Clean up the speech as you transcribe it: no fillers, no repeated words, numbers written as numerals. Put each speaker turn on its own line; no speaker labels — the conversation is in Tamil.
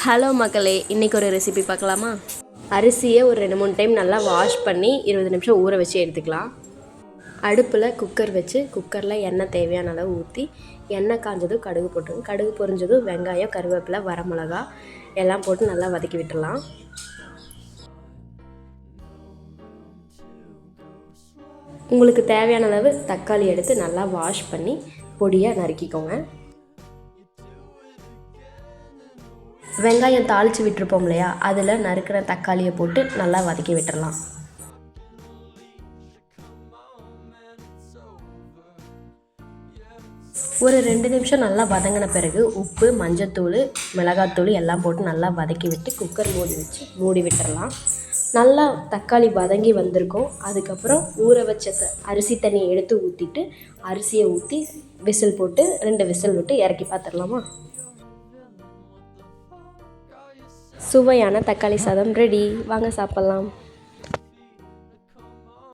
ஹலோ மக்களே, இன்றைக்கி ஒரு ரெசிபி பார்க்கலாமா? அரிசியை ஒரு 2-3 டைம் நல்லா வாஷ் பண்ணி 20 நிமிஷம் ஊற வச்சு எடுத்துக்கலாம். அடுப்பில் குக்கர் வச்சு குக்கரில் எண்ணெய் தேவையான அளவு ஊற்றி எண்ணெய் காஞ்சதும் கடுகு போட்டுருங்க. கடுகு பொரிஞ்சதும் வெங்காயம், கருவேப்பிலை, வரமிளகா எல்லாம் போட்டு நல்லா வதக்கி விட்டுடலாம். உங்களுக்கு தேவையான அளவு தக்காளி எடுத்து நல்லா வாஷ் பண்ணி பொடியாக நறுக்கிக்கோங்க. வெங்காயம் தாளித்து விட்டுருப்போம் இல்லையா, அதில் நறுக்கிற தக்காளியை போட்டு நல்லா வதக்கி விட்டுடலாம். ஒரு 2 நிமிஷம் நல்லா வதங்கின பிறகு உப்பு, மஞ்சத்தூள், மிளகாத்தூள் எல்லாம் போட்டு நல்லா வதக்கி விட்டு குக்கர் மூடி விட்டுடலாம். நல்லா தக்காளி வதங்கி வந்திருக்கும். அதுக்கப்புறம் ஊற வச்ச அரிசி தண்ணியை எடுத்து ஊற்றிட்டு அரிசியை ஊற்றி விசில் போட்டு 2 விசில் விட்டு இறக்கி பார்த்துடலாமா? சுவையான தக்காளி சாதம் ரெடி. வாங்க சாப்பிட்லாம்.